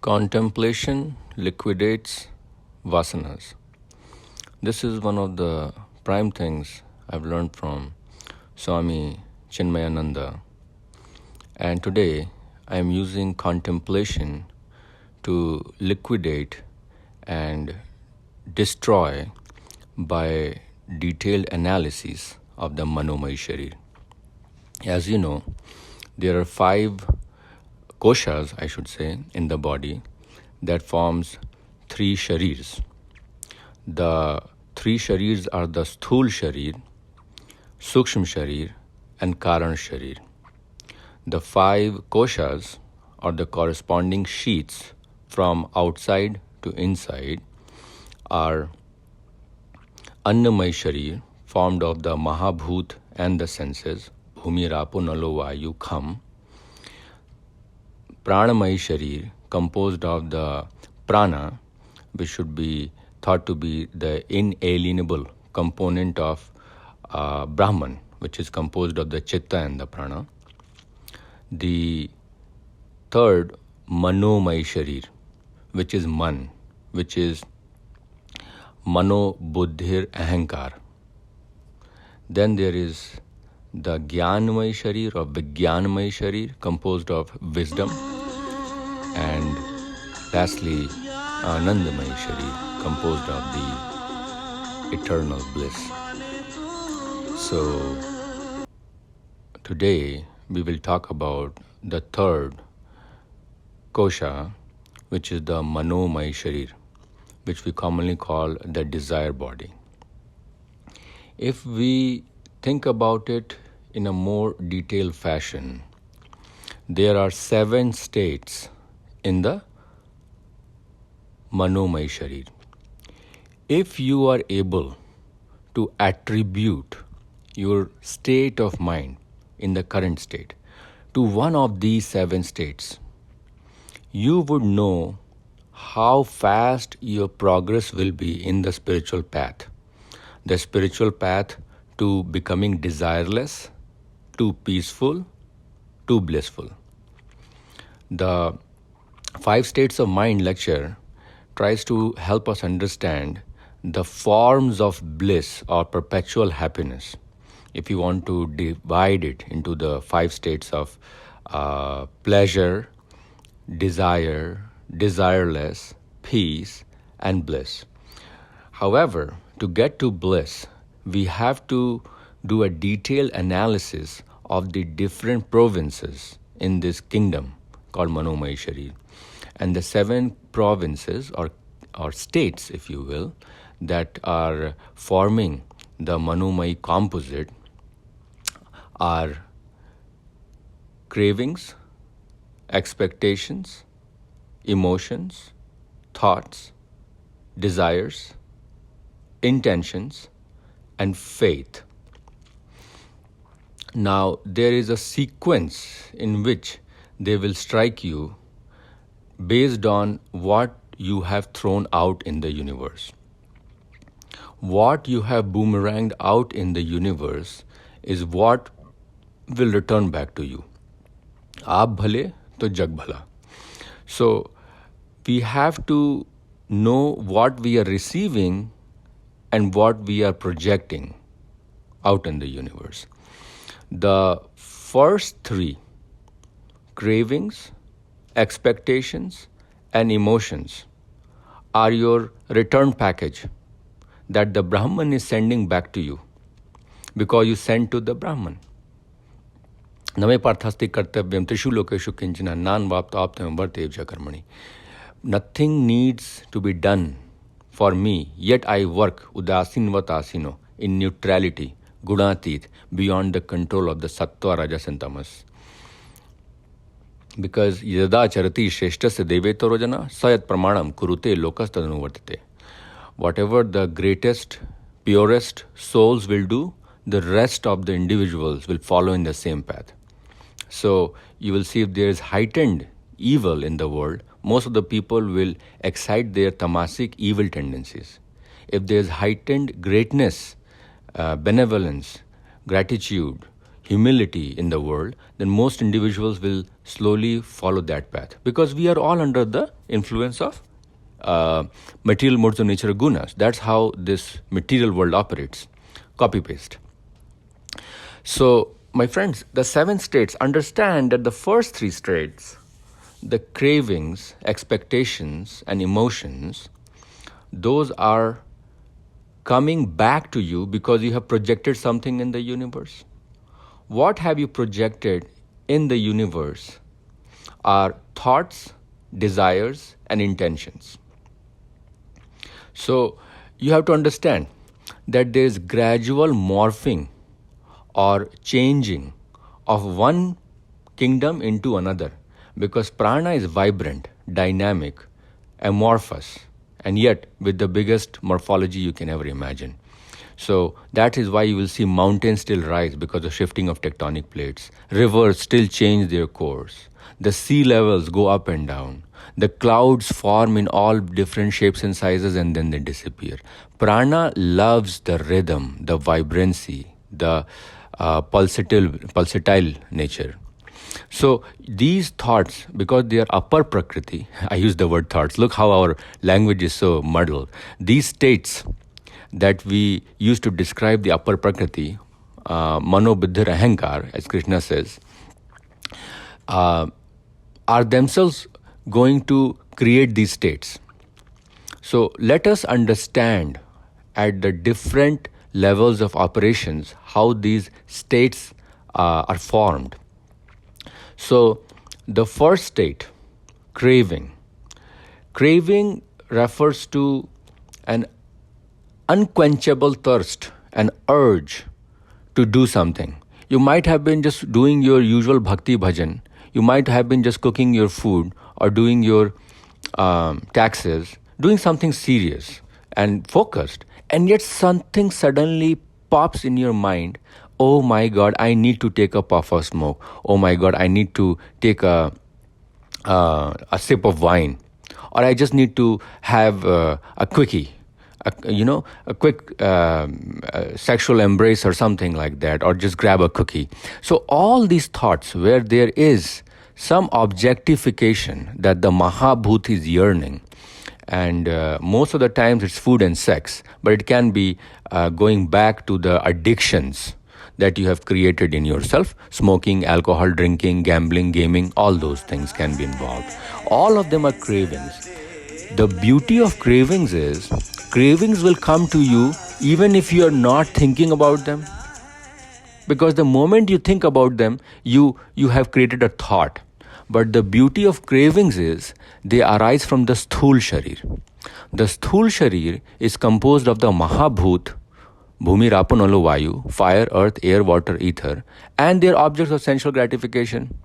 Contemplation liquidates vasanas. This is one of the prime things I've learned from Swami Chinmayananda. And today I am using contemplation to liquidate and destroy by detailed analysis of the ManoMayi sharir. As you know, there are 5 Koshas, I should say, in the body that forms 3 Sharirs. The 3 Sharirs are the Sthul Sharir, Sukshma Sharir, and Karan Sharir. The 5 Koshas, or the corresponding sheaths from outside to inside, are Annamayi Sharir, formed of the Mahabhut and the senses, Bhumi, Rapo, Nalo, Vayu, Kham. Pranamayi Sharir, composed of the prana, which should be thought to be the inalienable component of Brahman, which is composed of the Chitta and the prana. The third, ManoMayi Sharir, which is Man, which is Mano, Buddhir, Ahankar. Then there is the Jnanamayi Sharir or Vijnanamayi Sharir, composed of wisdom. And lastly, Anandamayi Sharir, composed of the eternal bliss. So, today we will talk about the third Kosha, which is the ManoMayi Sharir, which we commonly call the desire body. If we think about it in a more detailed fashion, there are 7 states in the ManoMayi Sharir. If you are able to attribute your state of mind in the current state to one of these 7 states, you would know how fast your progress will be in the spiritual path. The spiritual path to becoming desireless, to peaceful, to blissful. The 5 States of Mind lecture tries to help us understand the forms of bliss or perpetual happiness. If you want to divide it into the 5 states of pleasure, desire, desireless, peace, and bliss. However, to get to bliss, we have to do a detailed analysis of the different provinces in this kingdom called ManoMayi Sharir. And the 7 provinces or states, if you will, that are forming the ManoMayi composite are cravings, expectations, emotions, thoughts, desires, intentions, and faith. Now, there is a sequence in which they will strike you based on what you have thrown out in the universe. What you have boomeranged out in the universe is what will return back to you. Aap bhale to jag bhala. So, we have to know what we are receiving and what we are projecting out in the universe. The first 3, cravings, expectations, and emotions, are your return package that the Brahman is sending back to you because you sent to the Brahman. Name parthasti kartavyam trishu lokeshu kinchana nan vapta vartev karmani. Nothing needs to be done for me, yet I work udasin vatasino in neutrality, gunatit, beyond the control of the sattva, rajas, and tamas. Because yada charati shreshtasya deveto rojana sayat pramanam kurute lokas tadanu vartate. Whatever the greatest, purest souls will do, the rest of the individuals will follow in the same path. So you will see if there is heightened evil in the world, most of the people will excite their tamasic evil tendencies. If there is heightened greatness, benevolence, gratitude, humility in the world, then most individuals will slowly follow that path, because we are all under the influence of material modes of nature gunas. That's how this material world operates. Copy paste. So, my friends, the 7 states, understand that the first 3 states, the cravings, expectations, and emotions, those are coming back to you because you have projected something in the universe. What have you projected in the universe are thoughts, desires, and intentions. So you have to understand that there is gradual morphing or changing of one kingdom into another, because prana is vibrant, dynamic, amorphous, and yet with the biggest morphology you can ever imagine. So that is why you will see mountains still rise because of shifting of tectonic plates. Rivers still change their course. The sea levels go up and down. The clouds form in all different shapes and sizes and then they disappear. Prana loves the rhythm, the vibrancy, the pulsatile nature. So these thoughts, because they are upper prakriti, I use the word thoughts, look how our language is so muddled. These states that we use to describe the upper prakriti, mano buddhir ahankar, as Krishna says, are themselves going to create these states. So let us understand at the different levels of operations how these states are formed. So the first state, craving. Craving refers to an unquenchable thirst, an urge to do something. You might have been just doing your usual bhakti bhajan. You might have been just cooking your food or doing your taxes, doing something serious and focused. And yet something suddenly pops in your mind. Oh my God, I need to take a puff of smoke. Oh my God, I need to take a sip of wine. Or I just need to have a quickie. A quick sexual embrace or something like that, or just grab a cookie. So all these thoughts where there is some objectification that the Mahabhut is yearning, and most of the times it's food and sex, but it can be going back to the addictions that you have created in yourself. Smoking, alcohol, drinking, gambling, gaming, all those things can be involved. All of them are cravings. The beauty of cravings is, cravings will come to you even if you are not thinking about them. Because the moment you think about them, you have created a thought. But the beauty of cravings is, they arise from the sthul sharir. The sthul sharir is composed of the Mahabhut, Bhumi, Rapu, Nalo, Vayu, fire, earth, air, water, ether, and their objects of sensual gratification.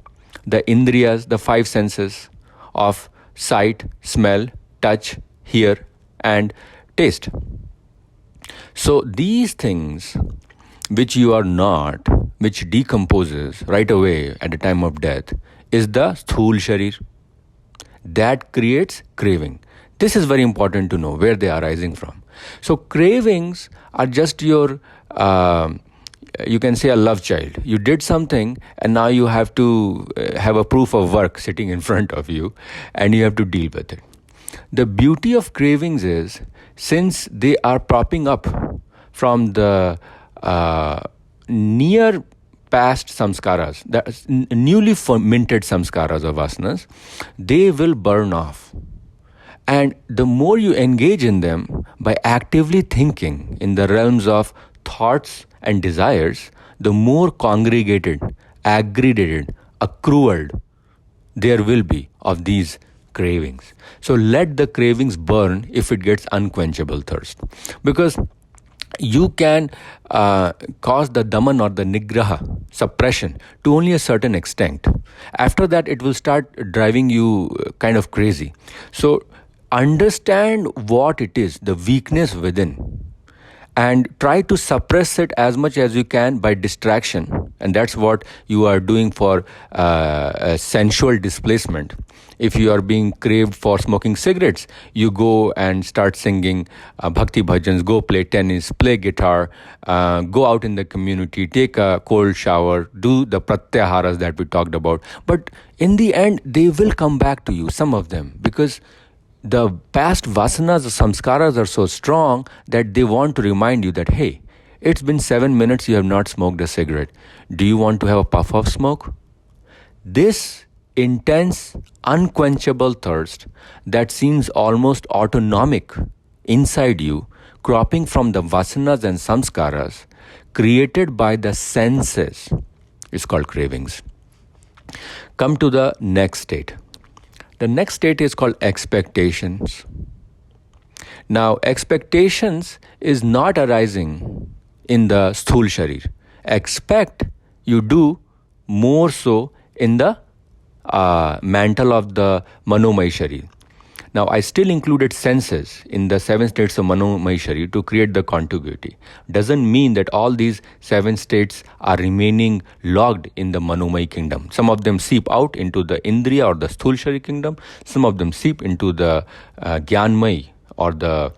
The indriyas, the 5 senses of sight, smell, touch, hear, and taste. So these things which you are not, which decomposes right away at the time of death, is the sthul sharir. That creates craving. This is very important to know where they are arising from. So cravings are just your, you can say, a love child. You did something and now you have to have a proof of work sitting in front of you and you have to deal with it. The beauty of cravings is, since they are propping up from the near past samskaras, the newly minted samskaras or vasanas, they will burn off. And the more you engage in them by actively thinking in the realms of thoughts and desires, the more congregated, aggregated, accrued there will be of these cravings. So let the cravings burn if it gets unquenchable thirst. Because you can cause the daman or the nigraha, suppression, to only a certain extent. After that, it will start driving you kind of crazy. So understand what it is, the weakness within, and try to suppress it as much as you can by distraction. And that's what you are doing for sensual displacement. If you are being craved for smoking cigarettes, you go and start singing bhakti bhajans, go play tennis, play guitar, go out in the community, take a cold shower, do the pratyaharas that we talked about. But in the end, they will come back to you, some of them, because the past vasanas or samskaras are so strong that they want to remind you that, hey, it's been 7 minutes you have not smoked a cigarette. Do you want to have a puff of smoke? This intense, unquenchable thirst that seems almost autonomic inside you, cropping from the vasanas and samskaras created by the senses, is called cravings. Come to the next state. The next state is called expectations. Now, expectations is not arising in the sthul sharir. Expect you do more so in the mantle of the ManoMayi sharir. Now, I still included senses in the 7 states of ManoMayi sharir to create the contiguity. Doesn't mean that all these 7 states are remaining logged in the ManoMayi kingdom. Some of them seep out into the Indriya or the Sthul sharir kingdom. Some of them seep into the Jnanmayi or the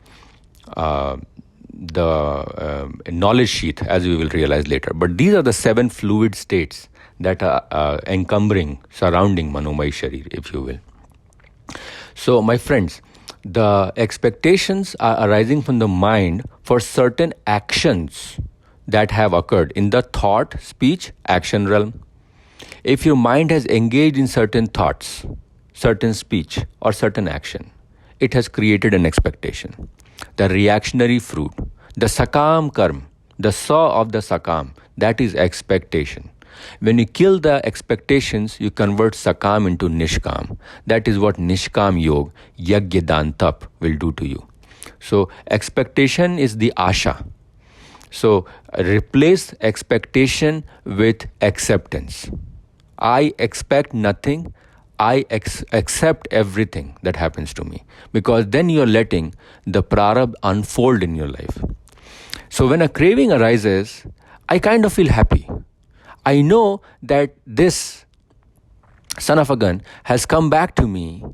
knowledge sheath, as we will realize later. But these are the 7 fluid states that are encumbering, surrounding ManoMayi sharir, if you will. So, my friends, the expectations are arising from the mind for certain actions that have occurred in the thought, speech, action realm. If your mind has engaged in certain thoughts, certain speech, or certain action, it has created an expectation. The reactionary fruit, the sakam karma, the saw of the sakam, that is expectation. When you kill the expectations, you convert sakam into nishkam. That is what nishkam yoga, yagya dan tap, will do to you. So, expectation is the asha. So, replace expectation with acceptance. I expect nothing. I accept everything that happens to me. Because then you're letting the prarabdha unfold in your life. So, when a craving arises, I kind of feel happy. I know that this son of a gun has come back to me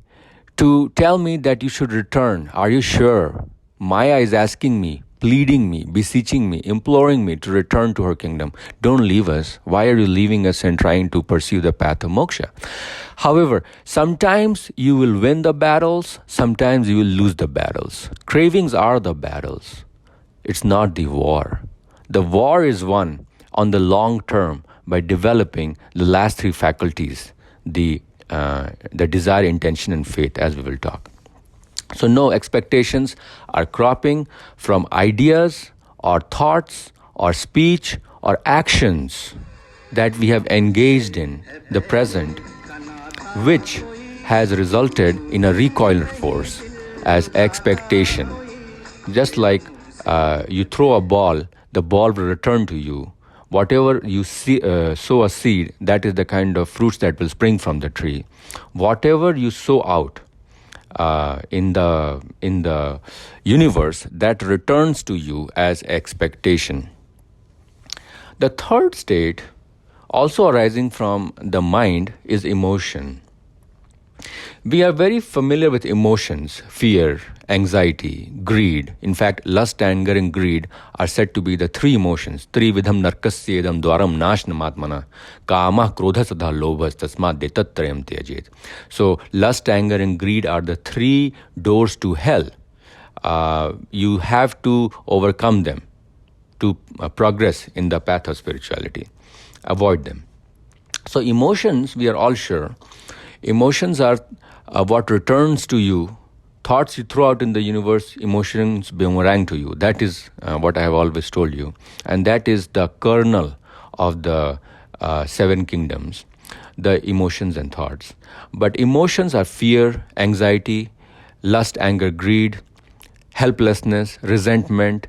to tell me that you should return. Are you sure? Maya is asking me, pleading me, beseeching me, imploring me to return to her kingdom. Don't leave us. Why are you leaving us and trying to pursue the path of moksha? However, sometimes you will win the battles, sometimes you will lose the battles. Cravings are the battles. It's not the war. The war is won on the long term by developing the last 3 faculties, the desire, intention, and faith, as we will talk. So, no, expectations are cropping from ideas or thoughts or speech or actions that we have engaged in the present, which has resulted in a recoil force as expectation. Just like you throw a ball, the ball will return to you. Whatever you sow a seed, that is the kind of fruits that will spring from the tree. Whatever you sow out in the universe, that returns to you as expectation. The third state, also arising from the mind, is emotion. We are very familiar with emotions: fear, anxiety, greed. In fact, lust, anger, and greed are said to be the 3 emotions. Trividham narkasya edam dwaram nashnamatmana kama krodha sadha lobhas tasmat detatrayam tyajet. So, lust, anger, and greed are the 3 doors to hell. You have to overcome them to progress in the path of spirituality. Avoid them. So, emotions, we are all sure, emotions are what returns to you. Thoughts you throw out in the universe, emotions boomerang to you. That is what I have always told you. And that is the kernel of the 7 kingdoms, the emotions and thoughts. But emotions are fear, anxiety, lust, anger, greed, helplessness, resentment.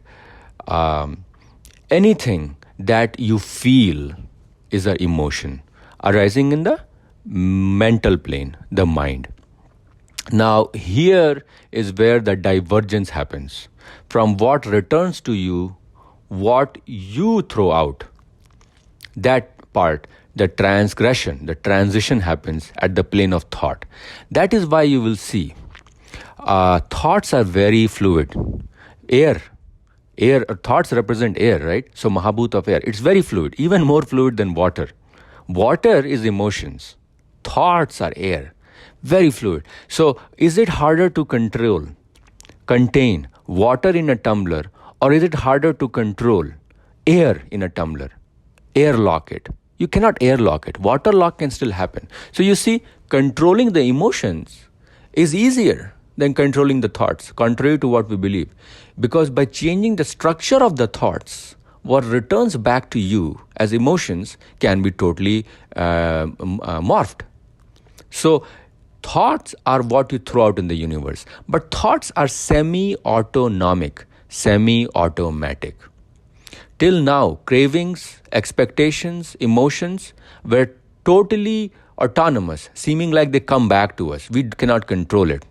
Anything that you feel is an emotion arising in the mental plane, the mind. Now, here is where the divergence happens from what returns to you what you throw out, that part, the transgression, the transition happens at the plane of thought. That is why you will see thoughts are very fluid. Thoughts represent air, right? So Mahabhut of air, it's very fluid, even more fluid than water. Water is emotions. Thoughts are air, very fluid. So is it harder to contain water in a tumbler, or is it harder to control air in a tumbler? Airlock it. You cannot airlock it. Waterlock can still happen. So you see, controlling the emotions is easier than controlling the thoughts, contrary to what we believe. Because by changing the structure of the thoughts, what returns back to you as emotions can be totally morphed. So thoughts are what you throw out in the universe. But thoughts are semi-autonomic, semi-automatic. Till now, cravings, expectations, emotions were totally autonomous, seeming like they come back to us. We cannot control it.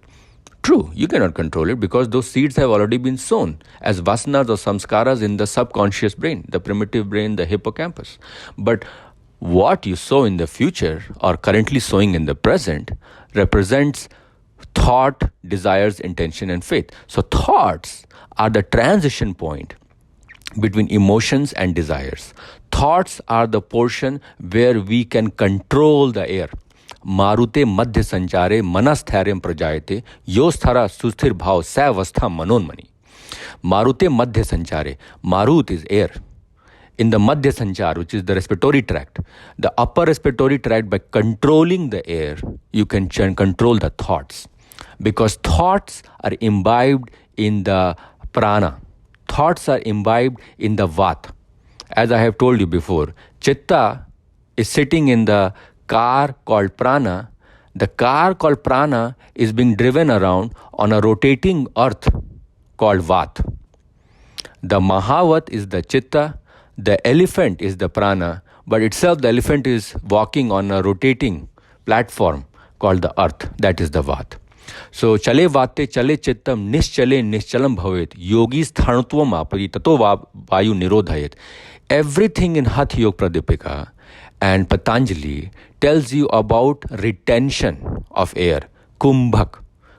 True, you cannot control it because those seeds have already been sown as vasanas or samskaras in the subconscious brain, the primitive brain, the hippocampus. But what you sow in the future or currently sowing in the present represents thought, desires, intention, and faith. So thoughts are the transition point between emotions and desires. Thoughts are the portion where we can control the air. Marute madhya sanchare manastharyam prajayate yosthara susthir bhav savastha manonmani. Marute madhya sanchare. Marut is air. In the madhya sanchar, which is the respiratory tract, the upper respiratory tract, by controlling the air, you can control the thoughts. Because thoughts are imbibed in the prana. Thoughts are imbibed in the vata. As I have told you before, Chitta is sitting in the car called prana. The car called prana is being driven around on a rotating earth called vata. The Mahavat is the Chitta, the elephant is the prana, but itself the elephant is walking on a rotating platform called the earth, that is the vata. So, chale vate, chale chittam, nischale nischalam bhavet, yogi sthanutvam apari, tato vayu nirodhayet. Everything in Hatha Yoga Pradipika and Patanjali tells you about retention of air. Kumbhak.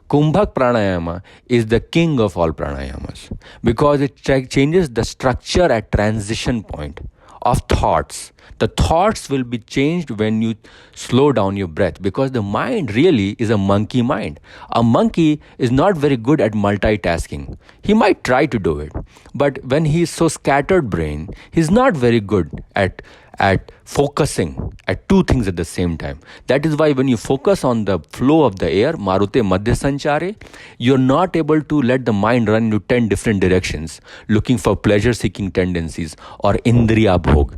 Kumbhak pranayama is the king of all pranayamas because it changes the structure at transition point of thoughts. The thoughts will be changed when you slow down your breath because the mind really is a monkey mind. A monkey is not very good at multitasking. He might try to do it, but when he is so scattered brain, he's not very good at focusing at two things at the same time. That is why when you focus on the flow of the air, marute madhya sanchare, you're not able to let the mind run into 10 different directions, looking for pleasure-seeking tendencies or indriya bhog.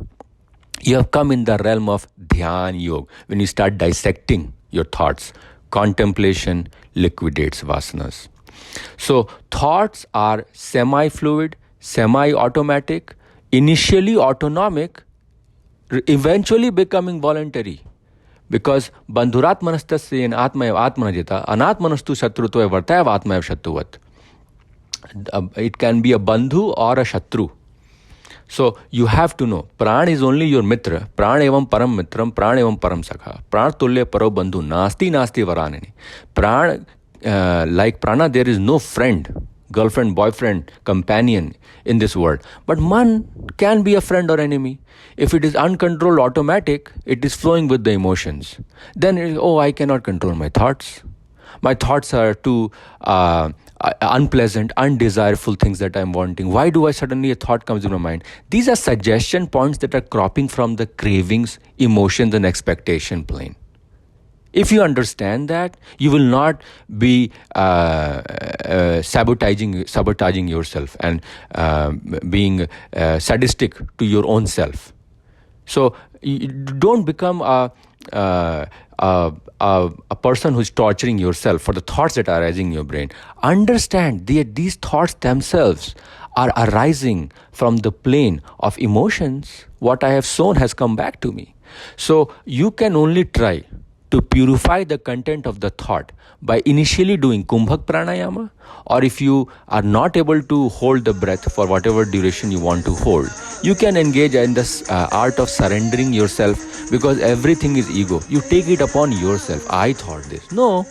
You have come in the realm of dhyan yoga when you start dissecting your thoughts. Contemplation liquidates vasanas. So thoughts are semi-fluid, semi-automatic, initially autonomic, eventually becoming voluntary. Because bandhuratmanastasya atmaev atmanajita anatmanastu shatrutva vartaev atmaev shatruvat. It can be a bandhu or a shatru. So you have to know, pran is only your mitra, pran evam param mitram, pran evam param sakha, pran tulya paro bandhu, nasti varanani. Pran, like prana, there is no friend, girlfriend, boyfriend, companion in this world. But man can be a friend or enemy. If it is uncontrolled automatic, it is flowing with the emotions. Then it is, I cannot control my thoughts. My thoughts are too unpleasant, undesirable things that I'm wanting. Why do I suddenly a thought comes in my mind? These are suggestion points that are cropping from the cravings, emotions, and expectation plane. If you understand that, you will not be sabotaging yourself and being sadistic to your own self. So you don't become a person who's torturing yourself for the thoughts that are arising in your brain. Understand that these thoughts themselves are arising from the plane of emotions. What I have sown has come back to me. So you can only try to purify the content of the thought by initially doing Kumbhak pranayama, or if you are not able to hold the breath for whatever duration you want to hold, you can engage in this art of surrendering yourself, because everything is ego. You take it upon yourself. I thought this. No,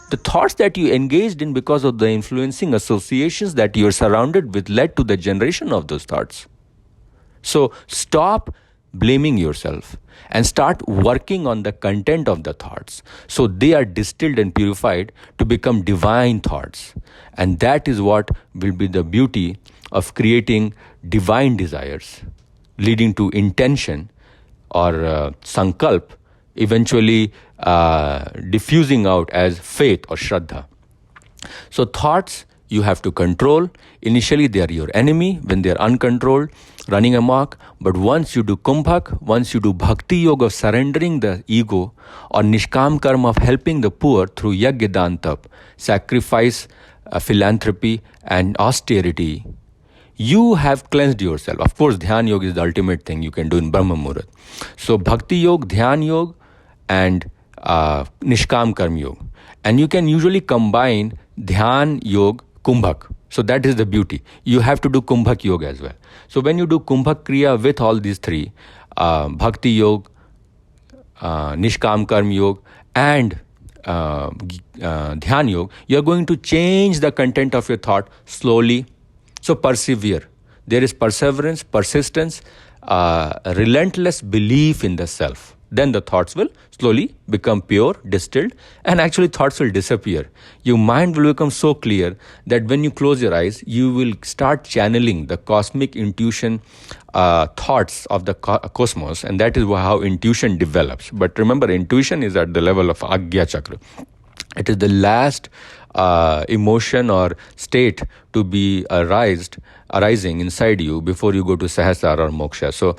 the thoughts that you engaged in because of the influencing associations that you're surrounded with led to the generation of those thoughts. So stop blaming yourself and start working on the content of the thoughts, so they are distilled and purified to become divine thoughts. And that is what will be the beauty of creating divine desires, leading to intention or Sankalp, eventually diffusing out as faith or shraddha. So thoughts you have to control. Initially they are your enemy when they are uncontrolled, running amok. But once you do Kumbhak, once you do Bhakti Yoga of surrendering the ego, or Nishkam Karma of helping the poor through Yajna Dan Tap, sacrifice, philanthropy and austerity, you have cleansed yourself. Of course, Dhyan Yoga is the ultimate thing you can do in Brahma Muhurat. So Bhakti Yoga, Dhyan Yoga and Nishkam Karma Yoga. And you can usually combine Dhyan Yoga, Kumbhak. So that is the beauty. You have to do Kumbhak Yoga as well. So when you do Kumbhak Kriya with all these three, Bhakti Yoga, Nishkam Karma Yoga and Dhyan Yoga, you are going to change the content of your thought slowly. So persevere. There is perseverance, persistence, relentless belief in the self. Then the thoughts will slowly become pure, distilled, and actually thoughts will disappear. Your mind will become so clear that when you close your eyes, you will start channeling the cosmic intuition thoughts of the cosmos, and that is how intuition develops. But remember, intuition is at the level of Agya Chakra. It is the last emotion or state to be arising inside you before you go to Sahasrara or Moksha. So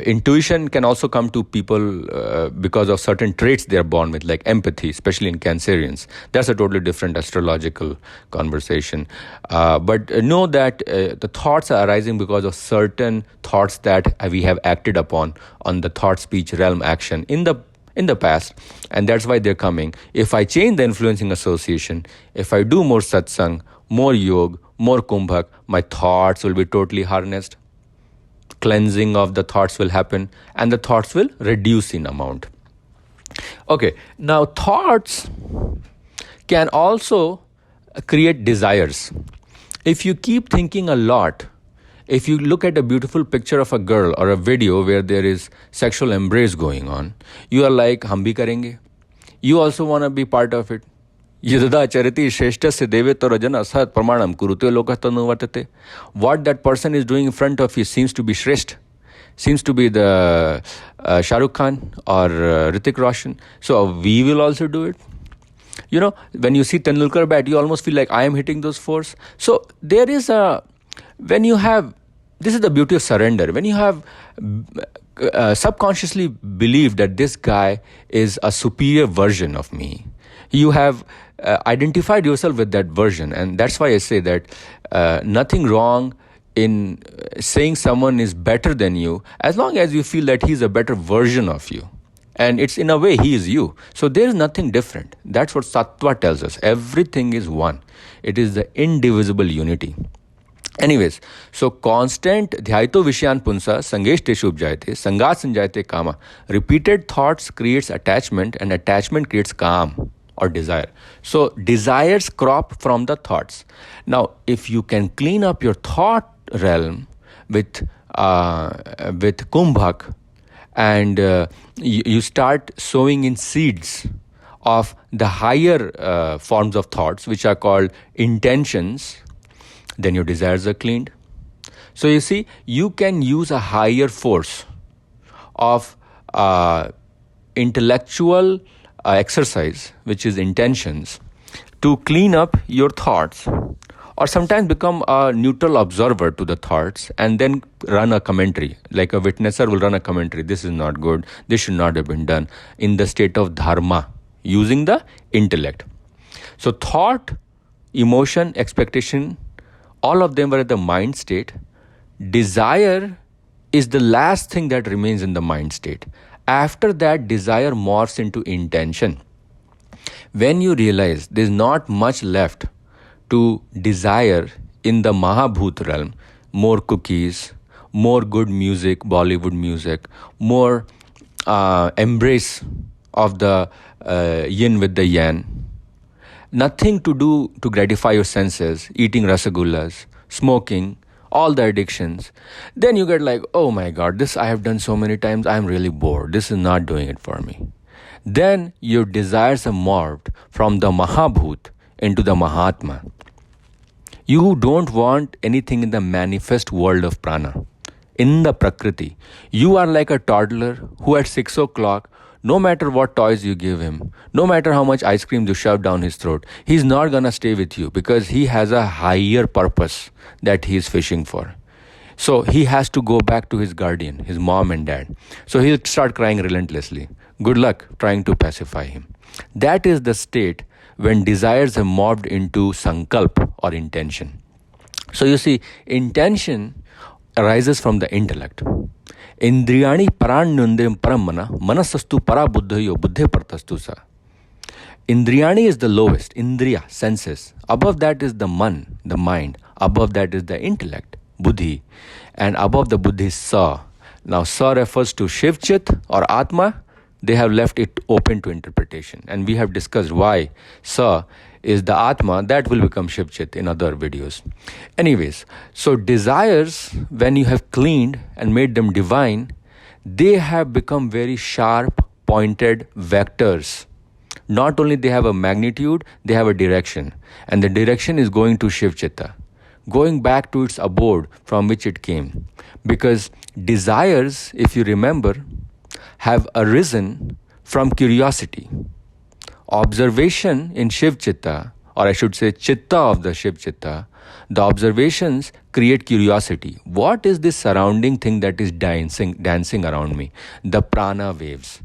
intuition can also come to people because of certain traits they are born with, like empathy, especially in Cancerians. That's a totally different astrological conversation. But know that the thoughts are arising because of certain thoughts that we have acted upon on the thought, speech, realm, action in the past, and that's why they're coming. If I change the influencing association, if I do more satsang, more yoga, more kumbhak, my thoughts will be totally harnessed. Cleansing of the thoughts will happen, and the thoughts will reduce in amount. Okay, now thoughts can also create desires. If you keep thinking a lot, if you look at a beautiful picture of a girl or a video where there is sexual embrace going on, you are like, hum bhi karenge. You also want to be part of it. Yadada chariti shreshtasya deveto rajana asat pramanam kurute lokatanu vartate. What that person is doing in front of you seems to be Shresht, seems to be the Shah Rukh Khan or Hrithik Roshan. So we will also do it. You know, when you see Tendulkar bat, you almost feel like I am hitting those fours. So there is when you have, this is the beauty of surrender. When you have subconsciously believed that this guy is a superior version of me, you have identified yourself with that version. And that's why I say that nothing wrong in saying someone is better than you, as long as you feel that he's a better version of you. And it's in a way, he is you. So there is nothing different. That's what Sattva tells us. Everything is one. It is the indivisible unity. Anyways, so constant dhyaito vishyan punsa sangeshte upjayate sangat sanjayate kama. Repeated thoughts creates attachment, and attachment creates kam or desire. So desires crop from the thoughts. Now, if you can clean up your thought realm with Kumbhak, and you start sowing in seeds of the higher forms of thoughts, which are called intentions, then your desires are cleaned. So you see, you can use a higher force of intellectual exercise, which is intentions, to clean up your thoughts, or sometimes become a neutral observer to the thoughts and then run a commentary. Like a witnesser will run a commentary. This is not good. This should not have been done, in the state of dharma, using the intellect. So thought, emotion, expectation, all of them were at the mind state. Desire is the last thing that remains in the mind state. After that, desire morphs into intention. When you realize there's not much left to desire in the Mahabhut realm, more cookies, more good music, Bollywood music, more embrace of the yin with the yang, nothing to do to gratify your senses, eating rasagullas, smoking, all the addictions, then you get like, oh my God, this I have done so many times, I'm really bored. This is not doing it for me. Then your desires are morphed from the Mahabhut into the Mahatma. You don't want anything in the manifest world of prana. In the Prakriti, you are like a toddler who at 6 o'clock, no matter what toys you give him, no matter how much ice cream you shove down his throat, he's not gonna stay with you because he has a higher purpose that he is fishing for. So he has to go back to his guardian, his mom and dad. So he'll start crying relentlessly. Good luck trying to pacify him. That is the state when desires have morphed into sankalp or intention. So you see, intention arises from the intellect. Indriyani paranyundrim paramana manasastu para buddhayo buddhe partastu sa. Indriyani is the lowest, indriya, senses. Above that is the man, the mind. Above that is the intellect, buddhi. And above the buddhi is sa. Now sa refers to Shiv Chitta or Atma. They have left it open to interpretation. And we have discussed why sa is the Atma. That will become Shiv Chitta in other videos. Anyways, so desires, when you have cleaned and made them divine, they have become very sharp, pointed vectors. Not only they have a magnitude, they have a direction. And the direction is going to Shiv Chitta, going back to its abode from which it came. Because desires, if you remember, have arisen from curiosity. Observation in Shiv Chitta, or I should say Chitta of the Shiv Chitta, the observations create curiosity. What is this surrounding thing that is dancing around me? The prana waves.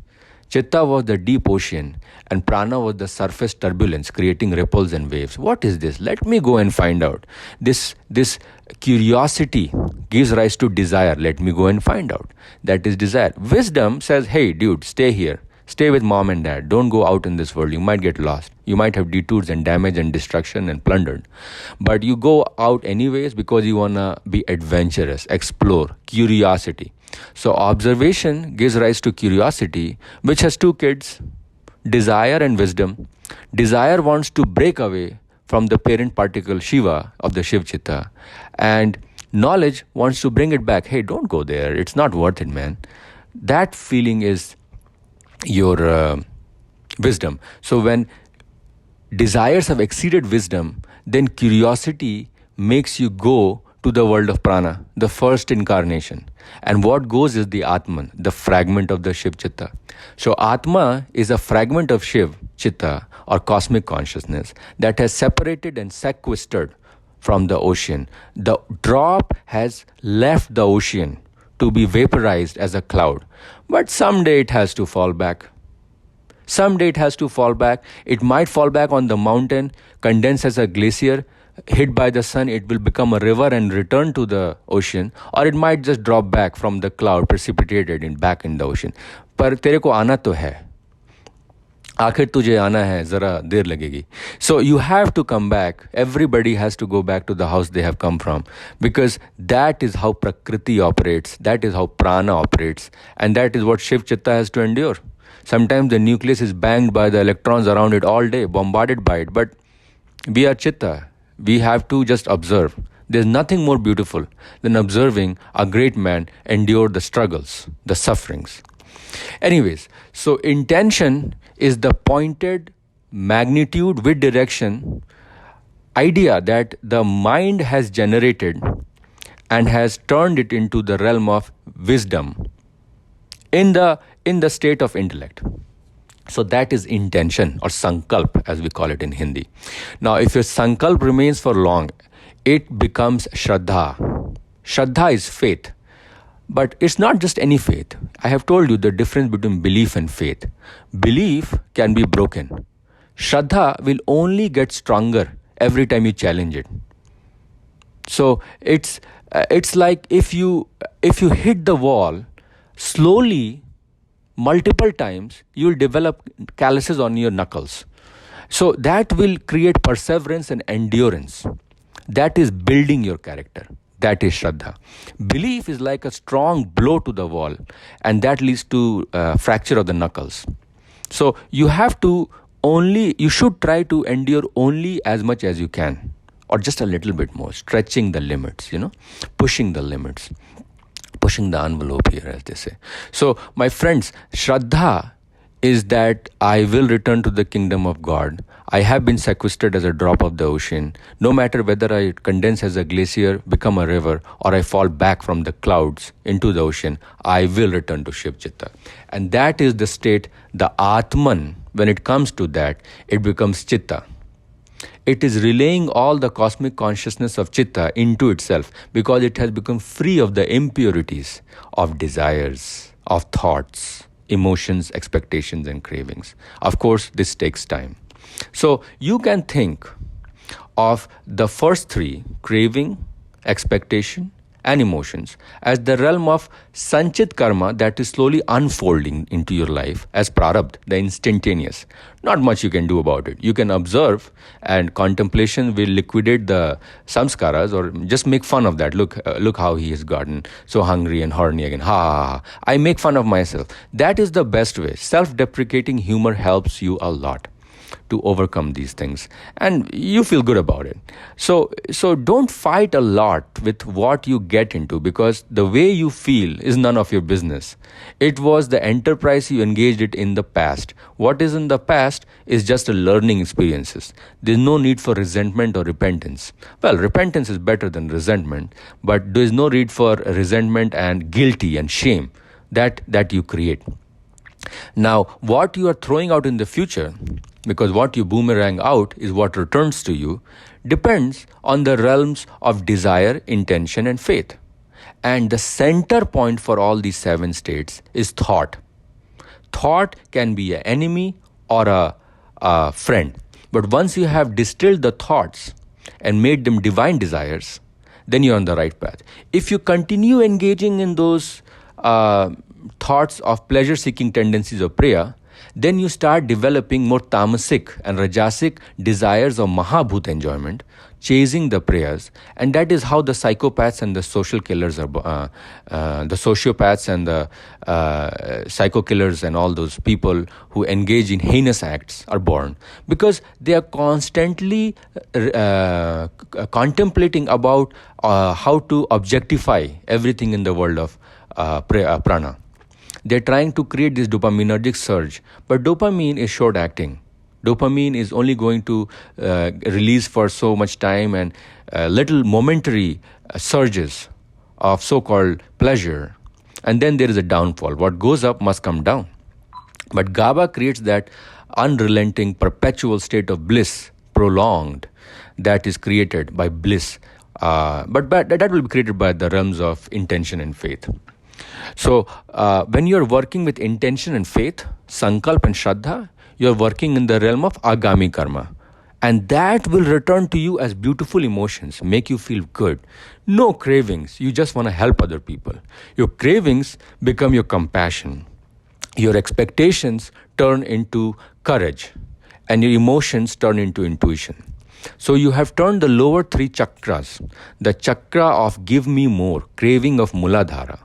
Chitta was the deep ocean and prana was the surface turbulence creating ripples and waves. What is this? Let me go and find out. This curiosity gives rise to desire. Let me go and find out. That is desire. Wisdom says, hey dude, stay here. Stay with mom and dad. Don't go out in this world. You might get lost. You might have detours and damage and destruction and plundered. But you go out anyways because you want to be adventurous, explore, curiosity. So observation gives rise to curiosity, which has two kids, desire and wisdom. Desire wants to break away from the parent particle Shiva of the Shiv Chitta. And knowledge wants to bring it back. Hey, don't go there. It's not worth it, man. That feeling is your wisdom. So when desires have exceeded wisdom, then curiosity makes you go to the world of prana, the first incarnation. And what goes is the Atman, the fragment of the Shiv Chitta. So Atma is a fragment of Shiv Chitta or cosmic consciousness that has separated and sequestered from the ocean. The drop has left the ocean to be vaporized as a cloud. But someday it has to fall back. Someday it has to fall back. It might fall back on the mountain, condense as a glacier, hit by the sun, it will become a river and return to the ocean, or it might just drop back from the cloud, precipitated back in the ocean. पर तेरे को आना तो है, आखिर तुझे आना है, जरा देर लगेगी. So you have to come back. Everybody has to go back to the house they have come from, because that is how Prakriti operates, that is how prana operates, and that is what Shiv Chitta has to endure. Sometimes the nucleus is banged by the electrons around it all day, bombarded by it, but we are Chitta. We have to just observe. There's nothing more beautiful than observing a great man endure the struggles, the sufferings. Anyways, so intention is the pointed magnitude with direction idea that the mind has generated and has turned it into the realm of wisdom in the state of intellect. So that is intention, or sankalp as we call it in Hindi. Now if your sankalp remains for long, it becomes shraddha. Shraddha is faith. But it's not just any faith. I have told you the difference between belief and faith. Belief can be broken. Shraddha will only get stronger every time you challenge it. So it's like if you hit the wall, slowly multiple times, you will develop calluses on your knuckles. So that will create perseverance and endurance. That is building your character. That is shraddha. Belief is like a strong blow to the wall, and that leads to fracture of the knuckles. So you should try to endure only as much as you can, or just a little bit more, stretching the limits, pushing the limits, pushing the envelope here, as they say. So, my friends, shraddha is that I will return to the kingdom of God. I have been sequestered as a drop of the ocean. No matter whether I condense as a glacier, become a river, or I fall back from the clouds into the ocean, I will return to Shiv Chitta. And that is the state, the Atman. When it comes to that, it becomes Chitta. It is relaying all the cosmic consciousness of Chitta into itself, because it has become free of the impurities of desires, of thoughts, emotions, expectations, and cravings. Of course, this takes time. So you can think of the first three, craving, expectation, and emotions, as the realm of sanchit karma that is slowly unfolding into your life as prarabdha, the instantaneous. Not much you can do about it. You can observe, and contemplation will liquidate the samskaras, or just make fun of that. Look how he has gotten so hungry and horny again. Ha. I make fun of myself. That is the best way. Self-deprecating humor helps you a lot to overcome these things, and you feel good about it. So don't fight a lot with what you get into, because the way you feel is none of your business. It was the enterprise you engaged it in the past. What is in the past is just a learning experiences. There's no need for resentment or repentance. Well, repentance is better than resentment, but there is no need for resentment and guilty and shame that you create. Now, what you are throwing out in the future, because what you boomerang out is what returns to you, depends on the realms of desire, intention, and faith. And the center point for all these 7 states is thought. Thought can be an enemy or a friend. But once you have distilled the thoughts and made them divine desires, then you're on the right path. If you continue engaging in those thoughts of pleasure-seeking tendencies of priya, then you start developing more tamasic and rajasic desires of mahabhut enjoyment, chasing the prayas, and that is how the psychopaths and the social killers are, the sociopaths and the psycho killers and all those people who engage in heinous acts are born, because they are constantly contemplating about how to objectify everything in the world of prana. They're trying to create this dopaminergic surge, but dopamine is short acting. Dopamine is only going to release for so much time, and little momentary surges of so-called pleasure, and then there is a downfall. What goes up must come down. But GABA creates that unrelenting, perpetual state of bliss, prolonged, that is created by bliss. But that will be created by the realms of intention and faith. So when you're working with intention and faith, Sankalp and Shraddha, you're working in the realm of agami karma. And that will return to you as beautiful emotions, make you feel good. No cravings, you just want to help other people. Your cravings become your compassion. Your expectations turn into courage, and your emotions turn into intuition. So you have turned the lower 3 chakras, the chakra of give me more, craving of Muladhara,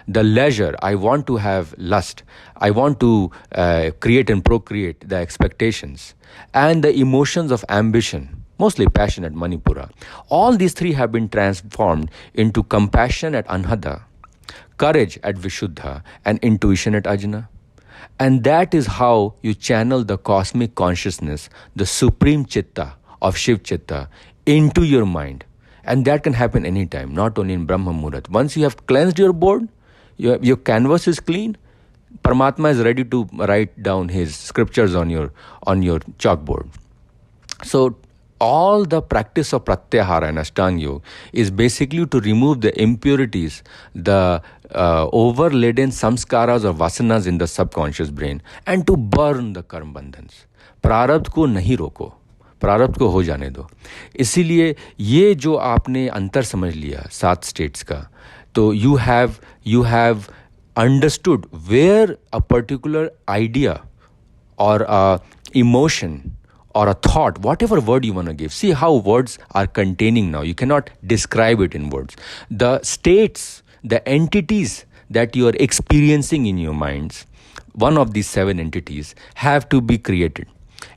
the leisure, I want to have lust, I want to create and procreate, the expectations, and the emotions of ambition, mostly passion at Manipura. All these 3 have been transformed into compassion at Anhada, courage at Vishuddha, and intuition at Ajna. And that is how you channel the cosmic consciousness, the supreme chitta of Shiv Chitta, into your mind. And that can happen anytime, not only in Brahma Muhurat. Once you have cleansed your board, your canvas is clean, Paramatma is ready to write down his scriptures on your chalkboard. So all the practice of Pratyahara and Ashtanga Yoga is basically to remove the impurities, the overladen samskaras or vasanas in the subconscious brain, and to burn the karma bandhans. प्रारब्ध को नहीं रोको, प्रारब्ध को हो जाने दो. इसीलिए ये जो आपने अंतर समझ लिया 7 स्टेट्स का, तो you have understood where a particular idea or a emotion or a thought, whatever word you want to give. See how words are containing now. You cannot describe it in words. The states, the entities that you are experiencing in your minds, one of these 7 entities have to be created.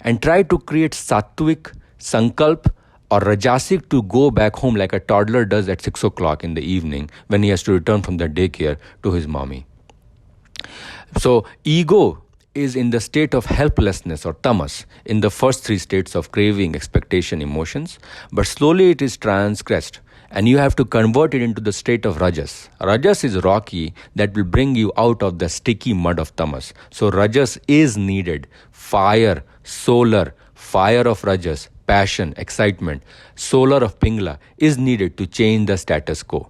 And try to create sattvic, sankalp, or rajasic to go back home like a toddler does at 6 o'clock in the evening when he has to return from the daycare to his mommy. So ego is in the state of helplessness or tamas in the first 3 states of craving, expectation, emotions, but slowly it is transgressed and you have to convert it into the state of rajas. Rajas is rocky that will bring you out of the sticky mud of tamas. So rajas is needed. Fire, solar, fire of rajas, passion, excitement, solar of pingla is needed to change the status quo.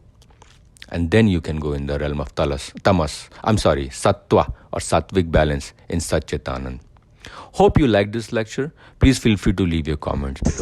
And then you can go in the realm of sattva or sattvic balance in Satchitanand. Hope you liked this lecture. Please feel free to leave your comments below.